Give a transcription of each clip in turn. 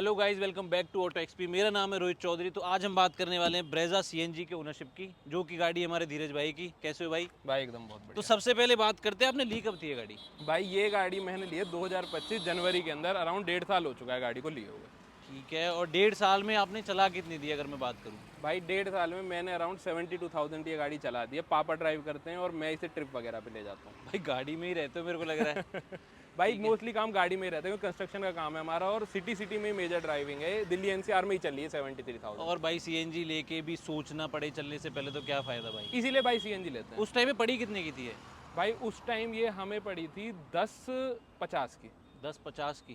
Hello guys, welcome back to Auto XP. मेरा नाम है रोहित चौधरी। तो आज हम बात करने वाले हैं ब्रेजा सीएनजी के ओनरशिप की, जो कि गाड़ी हमारे धीरज भाई की। कैसे हो भाई? भाई एकदम बहुत तो बढ़िया। सबसे पहले बात करते हैं, आपने ली कब थी ये गाड़ी? भाई ये गाड़ी मैंने ली है 2025 जनवरी के अंदर। अराउंड 1.5 साल हो चुका है गाड़ी को लिए हुए। ठीक है। और 1.5 साल में आपने चला कितनी दी अगर मैं बात करूँ? भाई 1.5 साल में मैंने अराउंड 72,000 ये गाड़ी चला दी है। पापा ड्राइव करते हैं और मैं इसे ट्रिप वगैरह पे ले जाता हूँ। भाई गाड़ी में ही रहते हो मेरे को लग रहा है। भाई ठीक है। मोस्टली काम गाड़ी में ही रहता है क्योंकि कंस्ट्रक्शन का काम है हमारा और सिटी सिटी में मेजर ड्राइविंग है। दिल्ली एनसीआर में ही चल रही है 73,000। और भाई सीएनजी लेके भी सोचना पड़े चलने से पहले, तो क्या फ़ायदा भाई? इसीलिए भाई सीएनजी लेते हैं। उस टाइम में पड़ी कितने की थी ये? भाई उस टाइम ये हमें पड़ी थी 10,50 की। 10-50 की।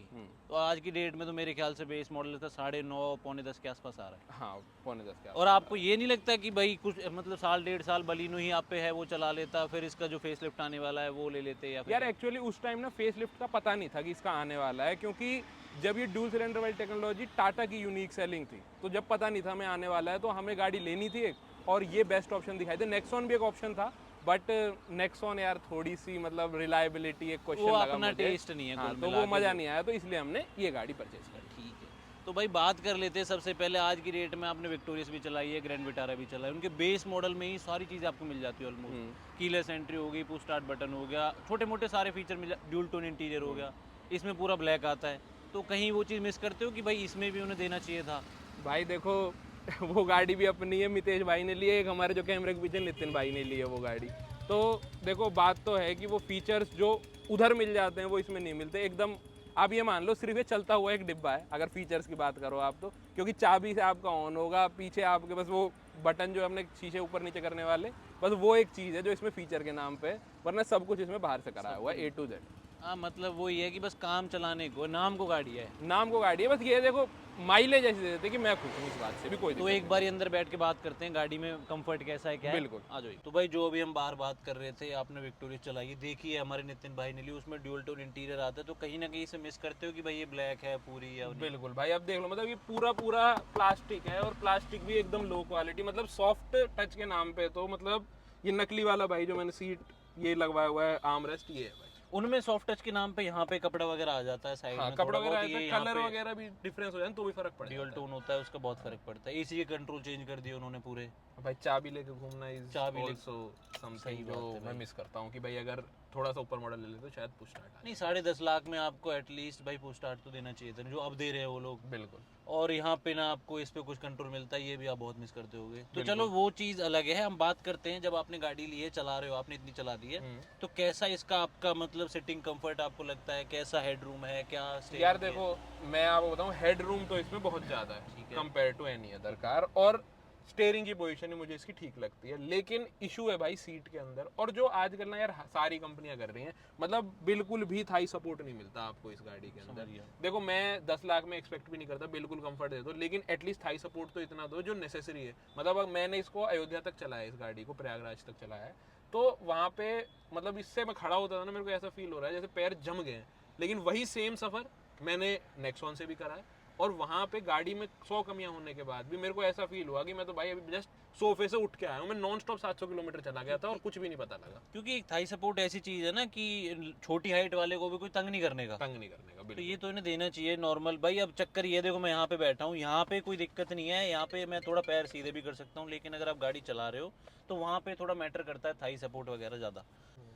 तो आज की डेट में तो मेरे ख्याल से बेस मॉडल था 9.5 पौने 10 के आसपास आ रहा है। हाँ, 9:45 के और आसपास। आपको ये नहीं लगता कि भाई कुछ मतलब साल 1.5 साल बलिनो ही आप पे है वो चला लेता, फिर इसका जो फेस लिफ्ट आने वाला है वो ले लेते, या फिर यार एक्चुअली उस टाइम ना फेस लिफ्ट का पता नहीं था कि इसका आने वाला है, क्योंकि जब ये ड्यूल सिलेंडर वाली टेक्नोलॉजी टाटा की यूनिक सेलिंग थी, तो जब पता नहीं था हमें आने वाला है तो हमें गाड़ी लेनी थी एक, और ये बेस्ट ऑप्शन दिखाई दे। नेक्सॉन भी एक ऑप्शन था, बट नेक्सॉन यार थोड़ी सी मतलब रिलायबिलिटी एक क्वेश्चन वो लगा अपना मुझे। टेस्ट नहीं है हाँ, कुल तो मिला वो के मज़ा जो। नहीं आया, तो इसलिए हमने ये गाड़ी परचेज करी। ठीक है। तो भाई बात कर लेते हैं सबसे पहले, आज की डेट में आपने विक्टोरियस भी चलाई है, ग्रैंड विटारा भी चला है, उनके बेस मॉडल में ही सारी चीज़ें आपको मिल जाती है ऑलमोस्ट। कीलेस एंट्री हो गई, पुश स्टार्ट बटन हो गया, छोटे मोटे सारे फीचर मिल, ड्यूल टोन इंटीरियर हो गया, इसमें पूरा ब्लैक आता है। तो कहीं वो चीज़ मिस करते हो कि भाई इसमें भी उन्हें देना चाहिए था? भाई देखो वो गाड़ी भी अपनी है, मितेश भाई ने ली है, एक हमारे जो कैमरे के पीछे नितिन भाई ने ली है वो गाड़ी। तो देखो बात तो है कि वो फीचर्स जो उधर मिल जाते हैं वो इसमें नहीं मिलते एकदम। आप ये मान लो सिर्फ ये चलता हुआ एक डिब्बा है अगर फीचर्स की बात करो आप, तो क्योंकि चाबी से आपका ऑन होगा, पीछे आपके बस वो बटन जो है अपने शीशे ऊपर नीचे करने वाले, बस वो एक चीज़ है जो इसमें फीचर के नाम पे है, वरना सब कुछ इसमें बाहर से कराया हुआ है A to Z। हाँ, मतलब वो ये है कि बस काम चलाने को, नाम को गाड़ी है। नाम को गाड़ी है, बस ये देखो माइलेज ऐसे दे देते कि मैं खुश हूँ, इस बात से भी कोई तो दिक्कत एक बार अंदर बैठ के बात करते हैं गाड़ी में कंफर्ट कैसा है, क्या है। बिल्कुल। आ जाओ। तो भाई जो अभी हम बाहर बात कर रहे थे, आपने विक्टोरिया चलाई है, देखी है हमारे नितिन भाई ने ली, उसमें ड्यूल टोन इंटीरियर आता है, तो कहीं ना कहीं इसे मिस करते हो कि भाई ये ब्लैक है पूरी या नहीं? बिल्कुल भाई, अब देख लो मतलब ये पूरा पूरा प्लास्टिक है, और प्लास्टिक भी एकदम लो क्वालिटी, मतलब सॉफ्ट टच के नाम पे। तो मतलब ये नकली वाला भाई जो मैंने सीट ये लगवाया हुआ है आर्मरेस्ट, ये है भाई। उनमें सॉफ्ट टच के नाम पे यहाँ पे कपड़ा वगैरह आ जाता है साइड हाँ, में, कपड़ा थोड़ा वगैरह बहुत आता ये है, यहाँ कलर पे वगैरह भी डिफरेंस हो जाए तो भी फर्क पड़ ड्यूल जाता टोन होता है, उसका बहुत फर्क पड़ता है। एसी के कंट्रोल चेंज कर दिए उन्होंने पूरे। है। भाई चाबी लेके घूमना इज चाबी लेके- आल्सो सही समथिंग बात जो है मैं भाई। मिस करता हूँ कि भाई अगर थोड़ा सा ऊपर मॉडल ले ले तो शायद पुश स्टार्ट आ नहीं, 10.5 लाख में आपको एटलीस्ट भाई पुश स्टार्ट तो देना चाहिए था, जो अब दे रहे हैं वो लोग। जाए। बिल्कुल। और यहाँ पे ना आपको इस पे कुछ कंट्रोल मिलता है, ये भी आप बहुत मिस करते होगे। तो बिल्कुल। चलो वो चीज़ अलग है, हम बात करते हैं जब आपने गाड़ी ली है, चला रहे हो, आपने इतनी चला दी है, तो कैसा इसका आपका मतलब सिटिंग कंफर्ट आपको लगता है, कैसा हेड रूम है, क्या steering यार की है? देखो मैं आपको बताऊं, हेड रूम तो इसमें बहुत ज़्यादा ठीक है है। Compare to any other car, और स्टेयरिंग की पोजीशन ही मुझे इसकी ठीक लगती है। लेकिन इशू है भाई सीट के अंदर, और जो आजकल ना यार सारी कंपनियां कर रही हैं, मतलब बिल्कुल भी थाई सपोर्ट नहीं मिलता आपको इस गाड़ी के समझ अंदर। गया। देखो मैं 10 लाख में एक्सपेक्ट भी नहीं करता, बिल्कुल कंफर्ट दे दो, लेकिन एटलीस्ट थाई सपोर्ट तो इतना दो जो नेसेसरी है। मतलब अब मैंने इसको अयोध्या तक चलाया, इस गाड़ी को प्रयागराज तक चलाया है, तो वहाँ पे मतलब इससे मैं खड़ा होता था ना, मेरे को ऐसा फील हो रहा है जैसे पैर जम गए हैं। लेकिन वही सेम सफ़र मैंने नेक्सॉन से भी करा है, और वहाँ पे गाड़ी में 100 कमियां होने के बाद भी मेरे को ऐसा फील हुआ कि मैं तो भाई अभी जस्ट सोफे से उठ के आया हूँ। मैं नॉन स्टॉप 700 किलोमीटर चला गया था और कुछ भी नहीं पता लगा। क्योंकि एक थाई सपोर्ट ऐसी चीज़ है ना कि छोटी हाइट वाले को भी कोई तंग नहीं करने का। तंग नहीं करने का, तो बिल्कुल। ये तो इन्हें देना चाहिए नॉर्मल। भाई अब चक्कर ये देखो, मैं यहाँ पे बैठा हूँ, यहाँ पे कोई दिक्कत नहीं है, यहाँ पे मैं थोड़ा पैर सीधे भी कर सकता हूँ, लेकिन अगर आप गाड़ी चला रहे हो तो वहाँ पे थोड़ा मैटर करता है थाई सपोर्ट वगैरह ज़्यादा।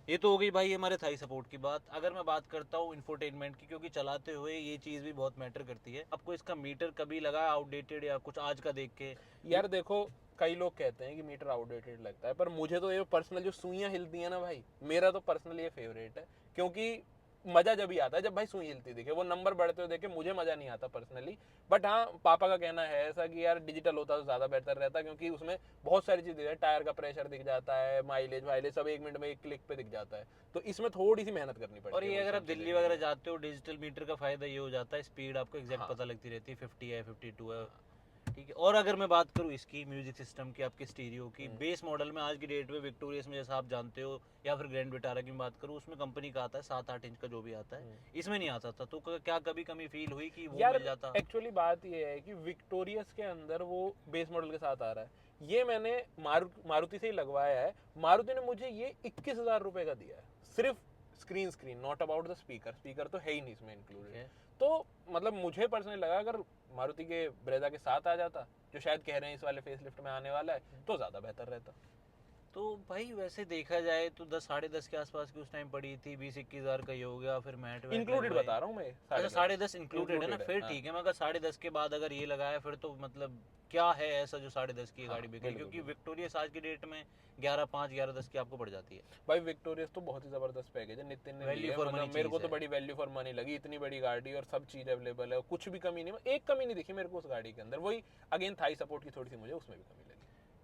ये तो हो गई भाई हमारे थाई सपोर्ट की बात। अगर मैं बात करता हूँ इंफोटेनमेंट की, क्योंकि चलाते हुए ये चीज़ भी बहुत मैटर करती है। आपको इसका मीटर कभी लगा आउटडेटेड या कुछ आज का देख के? यार देखो कई लोग कहते हैं कि मीटर आउटडेटेड लगता है, पर मुझे तो ये पर्सनल जो सुइयां हिलती हैं ना भाई, मेरा तो पर्सनल ये फेवरेट है। क्योंकि मजा जब ही आता है जब भाई सुई हिलती दिखे, वो नंबर बढ़ते हुए देखे मुझे मजा नहीं आता पर्सनली। बट हाँ, पापा का कहना है ऐसा कि यार डिजिटल होता तो ज्यादा बेहतर रहता, क्योंकि उसमें बहुत सारी चीजें दिख, टायर का प्रेशर दिख जाता है, माइलेज वाइलेज सब 1 मिनट में एक क्लिक पे दिख जाता है। तो इसमें थोड़ी सी मेहनत करनी पड़ती है। और ये वो अगर आप सब दिल्ली चीजें वगैरह करने जाते हो, डिजिटल मीटर का फ़ायदा ये हो जाता है, स्पीड आपको एग्जैक्ट हाँ। पता लगती रहती है, 50 है 52 है। ठीक है। और अगर मैं बात करूँ इसकी म्यूजिक सिस्टम की, आपके स्टीरियो की, बेस मॉडल में आज की डेट में विक्टोरियस में जैसा आप जानते हो, या फिर ग्रैंड विटारा की बात करूँ, उसमें कंपनी का आता है 7-8 इंच का जो भी आता है, इसमें नहीं आता था। तो क्या कभी कमी फील हुई कि वो यार मिल जाता? एक्चुअली बात ये है कि विक्टोरियस के अंदर वो बेस मॉडल के साथ आ रहा है। ये मैंने मारुति से ही लगवाया है। मारुति ने मुझे ये 21,000 रुपए का दिया है, सिर्फ screen not about the speaker तो है ही नहीं इसमें इंक्लूडेड। तो मतलब मुझे पर्सनली लगा अगर मारुति के ब्रेजा के साथ आ जाता, जो शायद कह रहे हैं इस वाले फेसलिफ्ट में आने वाला है, तो ज़्यादा बेहतर रहता। तो भाई वैसे देखा जाए तो 10 साढ़े 10 के आसपास की उस टाइम पड़ी थी, 20-21 हज़ार का ही हो गया, फिर मैट इंक्लूडेड बता रहा हूँ मैं। अच्छा 10.5 इंक्लूडेड है ना, फिर ठीक है। मगर 10.5 के बाद अगर ये लगाया फिर तो मतलब क्या है ऐसा जो 10.5 की गाड़ी बिक रही है, क्योंकि विक्टोरियस आज की डेट में 11.5 11.10 की आपको पड़ जाती है भाई। विक्टोरियस तो बहुत ही जबरदस्त पैकेज है, नितिन ने लिया, मतलब मेरे को तो बड़ी वैल्यू फॉर मनी लगी। इतनी बड़ी गाड़ी और सब चीज अवेलेबल है, कुछ भी कमी नहीं, एक कमी नहीं दिखी मेरे को उस गाड़ी के अंदर। वही अगेन थाई सपोर्ट की थोड़ी सी मुझे उसमें भी कमी लगी।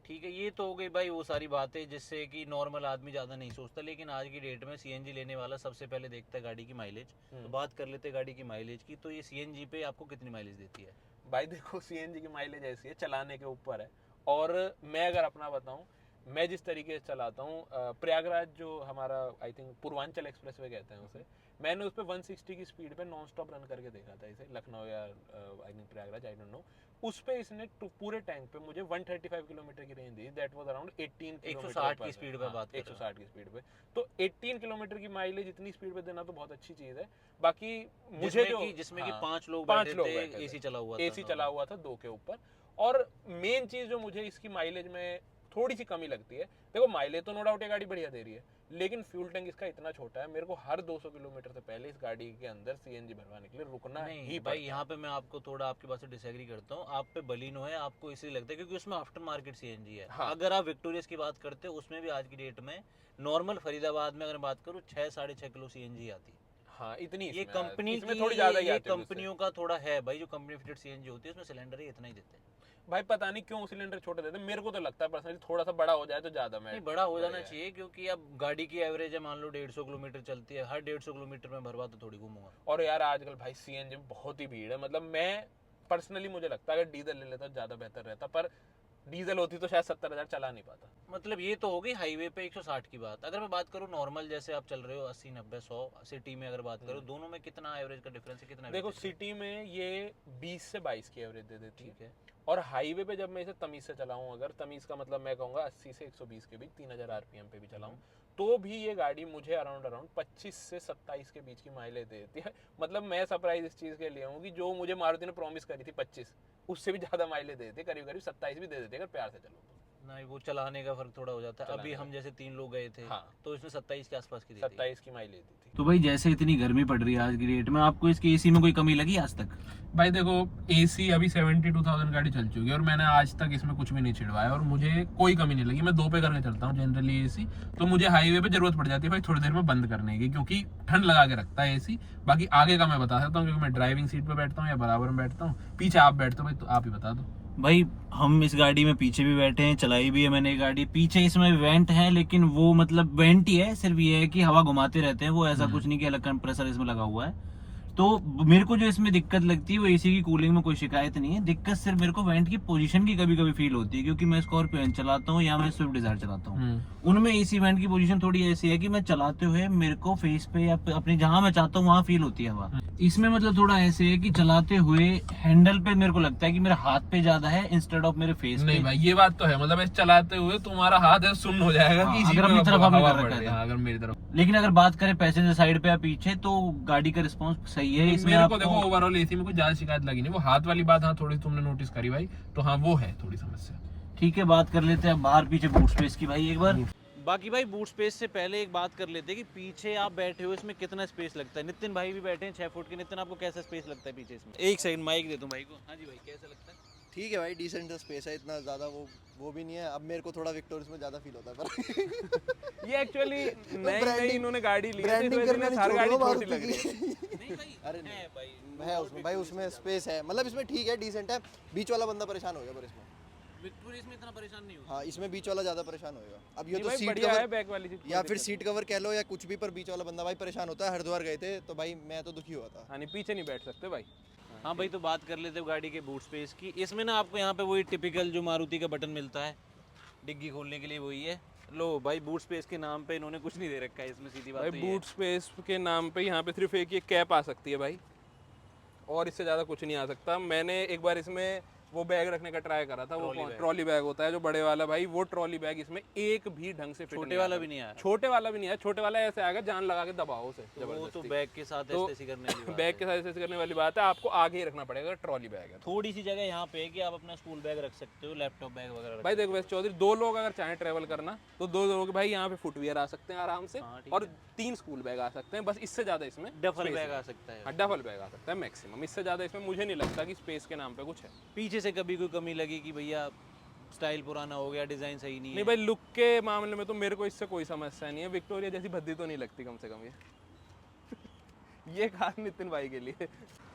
ठीक है, ये तो हो गई भाई वो सारी बातें जिससे कि नॉर्मल आदमी ज़्यादा नहीं सोचता, लेकिन आज की डेट में सीएनजी लेने वाला सबसे पहले देखता है गाड़ी की माइलेज। तो बात कर लेते हैं गाड़ी की माइलेज की। तो ये सीएनजी पे आपको कितनी माइलेज देती है? भाई देखो, सीएनजी की माइलेज ऐसी है, चलाने के ऊपर है। और मैं अगर अपना बताऊं, मैं जिस तरीके से चलाता हूँ, प्रयागराज जो हमारा I think Purvanchal express way कहते हैं उसे, मैंने उस पर 160 की स्पीड पे नॉन स्टॉप रन करके देखा था इसे, लखनऊ या I think Prayagraj, I don't know. उस पे इसने पूरे टैंक पे मुझे 135 किलोमीटर की range the. That was around 160 की स्पीड पे बात 160 की स्पीड पे। तो 18 किलोमीटर की माइलेज इतनी स्पीड पे देना तो बहुत अच्छी चीज है। बाकी मुझे जिसमें कि 5 लोग बैठे थे, एसी चला हुआ था, एसी चला हुआ था 2 के ऊपर। और मेन चीज जो मुझे इसकी माइलेज में थोड़ी सी कमी लगती है, देखो माइलेज तो नो डाउट ये गाड़ी बढ़िया दे रही है, लेकिन फ्यूल टैंक इसका इतना छोटा है, मेरे को हर 200 किलोमीटर से पहले इस गाड़ी के अंदर सीएनजी भरवाने के लिए रुकना ही भाई। यहाँ पे मैं आपको थोड़ा आपकी बात से डिसएग्री करता हूँ। आप पे बलिनो है, आपको इसलिए लगता है क्योंकि उसमें आफ्टर मार्केट सीएनजी है। हाँ। अगर आप विक्टोरियस की बात करते हो, उसमें भी आज की डेट में नॉर्मल फरीदाबाद में अगर बात करूँ 6-6.5 किलो सीएनजी आती है। हाँ, इतनी ये कंपनी की थोड़ी ज्यादा ही आती है, कंपनियों का थोड़ा है भाई, जो कंपनी फिटेड सीएनजी होती है उसमें सिलेंडर ही इतना ही देते हैं। भाई पता नहीं क्यों सिलेंडर छोटे देते हैं, मेरे को तो लगता है पर्सनली थोड़ा सा बड़ा हो जाए तो ज्यादा। नहीं, बड़ा हो जाना चाहिए, क्योंकि अब गाड़ी की एवरेज है मान लो 150 किलोमीटर चलती है, हर 150 किलोमीटर में भरवा तो थोड़ी घूमूंगा। और यार आजकल भाई सीएनजी में बहुत ही भीड़ है, मतलब मैं पर्सनली मुझे लगता है अगर डीजल ले लेता तो ज्यादा बेहतर रहता, पर डीजल होती तो शायद 70,000 चला नहीं पाता। मतलब ये तो हो गई हाईवे पे 160 की बात। अगर मैं बात करूँ नॉर्मल जैसे आप चल रहे हो 80 90 100, सिटी में अगर बात करूँ, दोनों में कितना एवरेज का डिफरेंस है? कितना? देखो सिटी में ये 20 से 22 की एवरेज दे देती है, और हाईवे पे जब मैं इसे तमीज से चलाऊं, अगर तमीज का मतलब मैं कहूँगा 80 से 120 के बीच 3000 आरपीएम पे भी चलाऊं, तो भी ये गाड़ी मुझे अराउंड 25 से 27 के बीच की माइलेज देती है। मतलब मैं सरप्राइज इस चीज़ के लिए हूँ कि जो मुझे मारुति ने प्रॉमिस करी थी 25, उससे भी ज़्यादा माइलेज देती है, करीब करीब 27 भी दे देती है अगर प्यार से चलो तो। नहीं, वो चलाने का फर्क थोड़ा हो जाता है। अभी हम जैसे 3 लोग गए थे, हाँ, तो इसमें 27 के आसपास की 27 की माइलेज दी थी। तो भाई जैसे इतनी गर्मी पड़ रही है आज की डेट में, आपको इसके एसी में कोई कमी लगी आज तक? भाई देखो, एसी अभी 72,000 गाड़ी चल चुकी है और मैंने आज तक इसमें कुछ भी नहीं छिड़वाया और मुझे कोई कमी नहीं लगी। मैं 2 पे करके चलता हूँ जनरली एसी, तो मुझे हाईवे पे जरूरत पड़ जाती है भाई थोड़ी देर में बंद करने की, क्योंकि ठंड लगा के रखता है एसी। बाकी आगे का मैं बता सकता हूँ, क्योंकि मैं ड्राइविंग सीट पे बैठता हूँ या बराबर में बैठता हूँ। पीछे आप बैठते हो भाई, तो आप ही बता दो। भाई हम इस गाड़ी में पीछे भी बैठे हैं, चलाई भी है मैंने ये गाड़ी। पीछे इसमें वेंट है, लेकिन वो मतलब वेंट ही है, सिर्फ ये है कि हवा घुमाते रहते हैं वो, ऐसा कुछ नहीं कि अलग कंप्रेसर इसमें लगा हुआ है। तो मेरे को जो इसमें दिक्कत लगती है वो एसी की कूलिंग में कोई शिकायत नहीं है। दिक्कत सिर्फ मेरे को वेंट की पोजीशन की कभी कभी फील होती है, क्योंकि मैं स्कॉर्पियो चलाता हूँ या मैं स्विफ्ट डिजायर चलाता हूँ, उनमें एसी वेंट की पोजीशन थोड़ी ऐसी है कि मैं चलाते हुए मेरे को फेस पे या अपनी जहां मैं चाहता हूँ वहां फील होती है हवा। इसमें मतलब थोड़ा ऐसे है कि चलाते हुए हैंडल पे मेरे को लगता है कि मेरा हाथ पे ज्यादा है इंस्टेड ऑफ मेरे फेस पे। नहीं भाई, ये बात तो है, मतलब चलाते हुए तुम्हारा हाथ है सुन्न हो जाएगा कि अगर अपनी तरफ आपने कर रखा है, अगर मेरी तरफ। लेकिन अगर बात करें पैसेंजर साइड पे या पीछे, तो गाड़ी का रिस्पांस सही है। इसमें मेरे को देखो ओवरऑल एसी में कोई ज्यादा शिकायत लगी नहीं। वो हाथ वाली बात हाँ थोड़ी तुमने नोटिस करी भाई, तो हाँ वो है थोड़ी समस्या। ठीक है, बात कर लेते हैं बाहर पीछे बूट स्पेस की भाई एक बार। बाकी भाई बूट स्पेस से पहले एक बात कर लेते हैं कि पीछे आप बैठे हो इसमें कितना स्पेस लगता है। नितिन भाई भी बैठे हैं 6 फुट के। नितिन, आपको कैसा स्पेस लगता है पीछे इसमें? एक सेकंड माइक दे दूं भाई को। हाँ जी भाई, कैसा लगता है? ठीक है भाई, डिसेंट स्पेस है, इतना ज़्यादा वो भी नहीं है। अब मेरे को थोड़ा विक्टोरियस में ज़्यादा फील होता है पर ये एक्चुअली नई इन्होंने गाड़ी ली है, तो इस वजह से हर गाड़ी छोटी लग रही है। नहीं भाई, अरे नहीं है उसमें भाई, उसमें स्पेस है, मतलब इसमें ठीक है, डिसेंट है। बीच वाला बंदा परेशान हो गया, पर इसमें विक्टोरियस में इतना परेशान नहीं होगा। हाँ, इसमें बीच वाला ज़्यादा परेशान होगा। अब ये तो भाई सीट बढ़िया है, कवर बैक वाली सीट या फिर सीट कवर कह लो या कुछ भी, पर बीच वाला बंदा भाई परेशान होता है। हरिद्वार गए थे तो भाई मैं तो दुखी हुआ था। हाँ, नहीं पीछे नहीं बैठ सकते भाई। हाँ भाई, तो बात कर लेते हो गाड़ी के बूट स्पेस की। इसमें ना आपको यहाँ पे वही टिपिकल जो मारुति का बटन मिलता है डिग्गी खोलने के लिए, वही है। लो भाई, बूट स्पेस के नाम पे इन्होंने कुछ नहीं दे रखा है इसमें, सीधी बात। भाई बूट स्पेस के नाम पे यहाँ पे सिर्फ एक ये कैप आ सकती है भाई, और इससे ज़्यादा कुछ नहीं आ सकता। मैंने एक बार इसमें वो बैग रखने का ट्राई करा था, वो Trolley ट्रॉली बैग होता है जो बड़े वाला भाई, वो ट्रॉली बैग इसमें एक भी ढंग से फिट छोटे वाला भी नहीं आया, छोटे वाला भी नहीं है, छोटे वाला ऐसे आएगा जान लगा के दबाओ उसे वो तो जबरदस्ती। बैग के साथ तो ऐसे करने की बात बैग है। के साथ ऐसे करने वाली बात है, आपको आगे ही रखना पड़ेगा ट्रॉली बैग है तो। थोड़ी सी जगह यहाँ पे है कि आप अपना स्कूल बैग रख सकते हो, लैपटॉप बैग वगैरह रख भाई देखो वैसे चौधरी, 2 लोग अगर चाहें ट्रैवल करना तो 2 लोग भाई यहाँ पे फुटवियर आ सकते हैं आराम से, हाँ, ठीक और 3 स्कूल बैग आ सकते हैं, बस इससे ज्यादा इसमें डफल space बैग है। आ सकता है। हाँ, डबल बैग आ सकता है मैक्सिमम, इससे ज़्यादा इसमें मुझे नहीं लगता कि स्पेस के नाम पे कुछ है। पीछे से कभी कोई कमी लगी कि भैया स्टाइल पुराना हो गया, डिजाइन सही नहीं नहीं है? भाई लुक के मामले में तो मेरे को इससे कोई समस्या नहीं है, विक्टोरिया जैसी भद्दी तो नहीं लगती कम से कम ये खास नितिन भाई के लिए।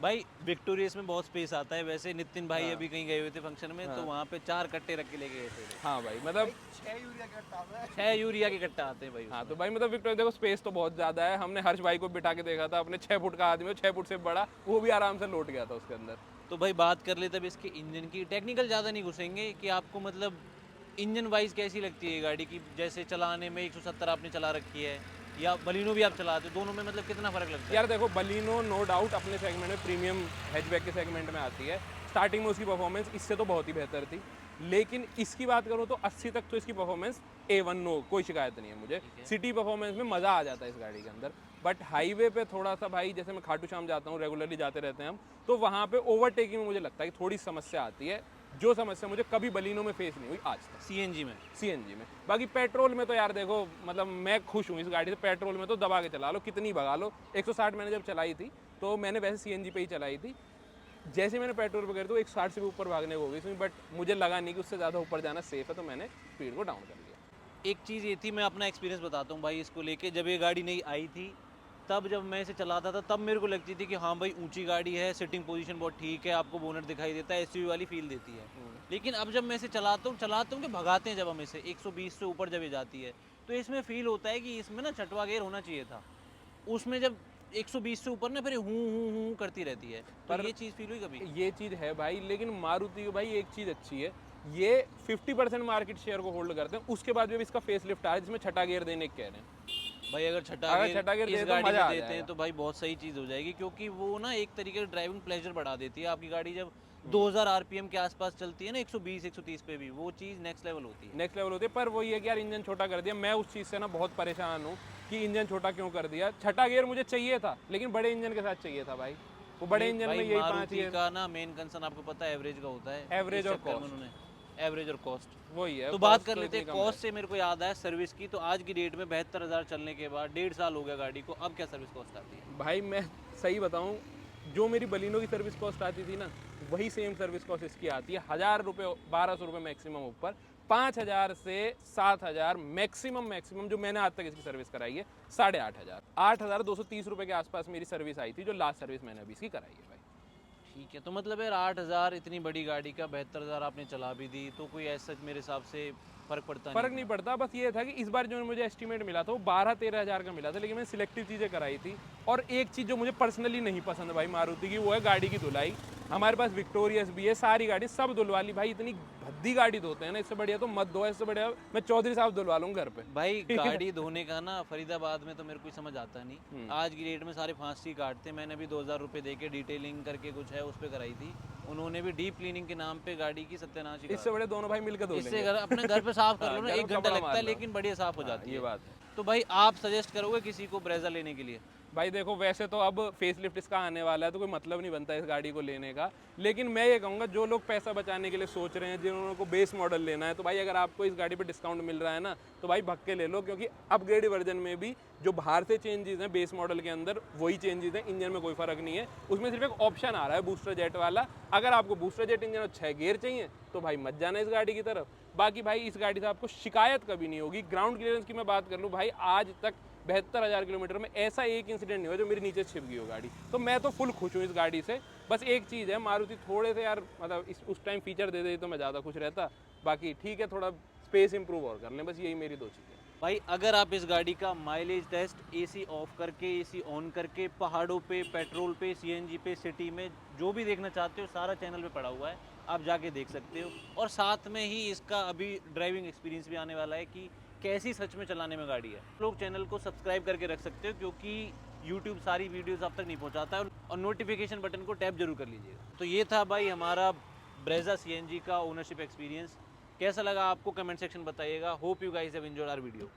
भाई विक्टोरियस में बहुत स्पेस आता है। वैसे नितिन भाई हाँ। अभी कहीं गए हुए थे फंक्शन में, तो वहाँ पे 4 कट्टे रख के लेके गए थे। हाँ भाई मतलब 6 यूरिया के कट्टा आते हैं भाई हाँ, उसमें। तो भाई मतलब विक्टोरिया देखो स्पेस तो बहुत ज़्यादा है। हमने हर्ष भाई को बिठा के देखा था, अपने 6 फुट का आदमी, 6 फुट से बड़ा, वो भी आराम से लौट गया था उसके अंदर। तो भाई बात कर लेते अब इसके इंजन की। टेक्निकल ज़्यादा नहीं घुसेंगे कि आपको मतलब इंजन वाइज कैसी लगती है गाड़ी की, जैसे चलाने में 170 आपने चला रखी है या बलिनो भी आप चलाते हो, दोनों में मतलब कितना फ़र्क लगता है? यार देखो बलिनो नो डाउट अपने सेगमेंट में प्रीमियम हैचबैक के सेगमेंट में आती है। स्टार्टिंग में उसकी परफॉर्मेंस इससे तो बहुत ही बेहतर थी, लेकिन इसकी बात करूँ तो 80 तक तो इसकी परफॉर्मेंस A1 नो, कोई शिकायत नहीं है मुझे। सिटी परफॉर्मेंस में मज़ा आ जाता है इस गाड़ी के अंदर, बट हाईवे पे थोड़ा सा भाई, जैसे मैं खाटू श्याम जाता हूँ, रेगुलरली जाते रहते हैं हम, तो वहाँ पे ओवरटेकिंग में मुझे लगता है कि थोड़ी समस्या आती है, जो समस्या मुझे कभी बलिनो में फेस नहीं हुई आज तक। CNG में सीएनजी में बाकी पेट्रोल में तो यार देखो मतलब मैं खुश हूँ इस गाड़ी से। पेट्रोल में तो दबा के चला लो, कितनी भगा लो। 160 मैंने जब चलाई थी तो मैंने वैसे सीएनजी पे ही चलाई थी, जैसे मैंने पेट्रोल पे करी तो 160 से भी ऊपर भागने को हो गई इसमें, बट मुझे लगा नहीं कि उससे ज़्यादा ऊपर जाना सेफ है, तो मैंने स्पीड को डाउन कर लिया। एक चीज़ ये थी, मैं अपना एक्सपीरियंस बताता हूँ भाई इसको लेके। जब ये गाड़ी नई आई थी, तब जब मैं इसे चलाता था, तब मेरे को लगती थी कि हाँ भाई ऊंची गाड़ी है, सिटिंग पोजीशन बहुत ठीक है, आपको बोनट दिखाई देता है, एसयूवी वाली फील देती है। लेकिन अब जब मैं इसे चलाता हूँ कि भगाते हैं जब हम इसे 120 से ऊपर जब ये जाती है, तो इसमें फील होता है कि इसमें ना छठवा गेयर होना चाहिए था। उसमें जब 120 से ऊपर ना फिर हूँ करती रहती है, पर ये चीज़ फील हुई कभी? ये चीज़ है भाई, लेकिन मारुति की भाई एक चीज़ अच्छी है, ये 50% मार्केट शेयर को होल्ड करते हैं, उसके बाद भी इसका फेस लिफ्ट आ रहा है जिसमें छठा गियर देने के कह रहे हैं। भाई अगर छठा गियर इस तो गाड़ी मजा में आ देते हैं जाएगा। तो भाई बहुत सही चीज़ हो जाएगी, क्योंकि वो ना एक तरीके का ड्राइविंग प्लेजर बढ़ा देती है। आपकी गाड़ी जब 2000 RPM के आसपास चलती है ना, 120 130 पे भी, वो चीज़ नेक्स्ट लेवल होती है। नेक्स्ट लेवल होती है, पर वो ये कि यार इंजन छोटा कर दिया। मैं उस चीज़ से ना बहुत परेशान हूँ कि इंजन छोटा क्यों कर दिया। छठा गियर मुझे चाहिए था, लेकिन बड़े इंजन के साथ चाहिए था भाई। वो बड़े इंजन में भाई यही 5 मारुति गियर का ना मेन कंसर्न आपको पता है एवरेज का होता है। Average इस और चक्कर में cost। उन्होंने एवरेज और कॉस्ट। वही है। तो बात cost कर तो लेते इतनी हैं कम कॉस्ट से। मेरे को याद आया सर्विस की, तो आज की डेट में 72,000 चलने के बाद 1.5 साल हो गया गाड़ी को, अब क्या सर्विस कॉस्ट आती है? भाई मैं सही बताऊं, जो मेरी बलिनो की सर्विस कॉस्ट आती थी ना, वही सेम सर्विस कॉस्ट इसकी आती है। 1000 रुपये 1200 रुपये मैक्सिमम ऊपर, 5000 से 7000 मैक्सिमम जो मैंने आज तक इसकी सर्विस कराई है 8500। 8230 रुपये के आसपास मेरी सर्विस आई थी, जो लास्ट सर्विस मैंने अभी इसकी कराई है भाई। ठीक है, तो मतलब यार 8,000 इतनी बड़ी गाड़ी का 72,000 आपने चला भी दी, तो कोई ऐसा मेरे हिसाब से फर्क पड़ता फर्क नहीं पड़ता। बस ये था कि इस बार जो मुझे एस्टीमेट मिला था वो 12-13 हज़ार का मिला था, लेकिन मैंने सिलेक्टिव चीज़ें कराई थी। और एक चीज़ जो मुझे पर्सनली नहीं पसंद भाई मारुति की, वो है गाड़ी की धुलाई। हमारे पास विक्टोरियस भी है, सारी गाड़ी सब धुलवा ली भाई। इतनी भद्दी गाड़ी धोते हैं ना, इससे बढ़िया तो मत धो। इससे बढ़िया मैं चौधरी साहब धुलवा लूँ घर पे। भाई गाड़ी धोने का ना फरीदाबाद में तो मेरे को समझ आता नहीं। आज की डेट में सारे फांसी काटते। मैंने भी 2000 रुपये दे के डिटेलिंग करके कुछ है उस पर कराई थी, उन्होंने भी डीप क्लीनिंग के नाम पे गाड़ी की सत्यानाश ही इससे बड़े दोनों भाई मिलकर धो इससे लेंगे। अपने घर पे साफ कर लो ना, घर 1 में घंटा कपड़ा लगता मार है, लो। लेकिन बढ़िया साफ हो जाती ये है। बात है। तो भाई आप सजेस्ट करोगे किसी को ब्रेजा लेने के लिए? भाई देखो वैसे तो अब फेस लिफ्ट इसका आने वाला है, तो कोई मतलब नहीं बनता इस गाड़ी को लेने का। लेकिन मैं ये कहूँगा जो लोग पैसा बचाने के लिए सोच रहे हैं, जिन लोगों को बेस मॉडल लेना है, तो भाई अगर आपको इस गाड़ी पे डिस्काउंट मिल रहा है ना, तो भाई भग के ले लो। क्योंकि अपग्रेड वर्जन में भी जो बाहर से चेंजेस हैं बेस मॉडल के अंदर, वही चेंजेस हैं। इंजन में कोई फर्क नहीं है, उसमें सिर्फ एक ऑप्शन आ रहा है बूस्टर जेट वाला। अगर आपको बूस्टर जेट इंजन और 6 गियर चाहिए तो भाई मत जाना इस गाड़ी की तरफ। बाकी भाई इस गाड़ी से आपको शिकायत कभी नहीं होगी। ग्राउंड क्लियरेंस की मैं बात कर लूँ भाई, आज तक 72,000 किलोमीटर में ऐसा एक इंसिडेंट नहीं हुआ जो मेरे नीचे छिप गई हो गाड़ी। तो मैं तो फुल खुश हूँ इस गाड़ी से। बस एक चीज़ है, मारुति थोड़े से यार मतलब उस टाइम फीचर दे दे तो मैं ज़्यादा खुश रहता। बाकी ठीक है, थोड़ा स्पेस इंप्रूव और कर लें, बस यही मेरी 2 चीज़ें। भाई अगर आप इस गाड़ी का माइलेज टेस्ट एसी ऑफ करके, एसी ऑन करके, पहाड़ों पे, पेट्रोल पे, सीएनजी पे, सिटी में जो भी देखना चाहते हो, सारा चैनल पे पड़ा हुआ है, आप जाके देख सकते हो। और साथ में ही इसका अभी ड्राइविंग एक्सपीरियंस भी आने वाला है कि कैसी सच में चलाने में गाड़ी है। लोग चैनल को सब्सक्राइब करके रख सकते हो, क्योंकि यूट्यूब सारी वीडियोस आप तक नहीं पहुंचाता है। और नोटिफिकेशन बटन को टैप जरूर कर लीजिएगा। तो ये था भाई हमारा ब्रेजा CNG का ओनरशिप एक्सपीरियंस। कैसा लगा आपको कमेंट सेक्शन बताइएगा। Hope you guys have enjoyed our video.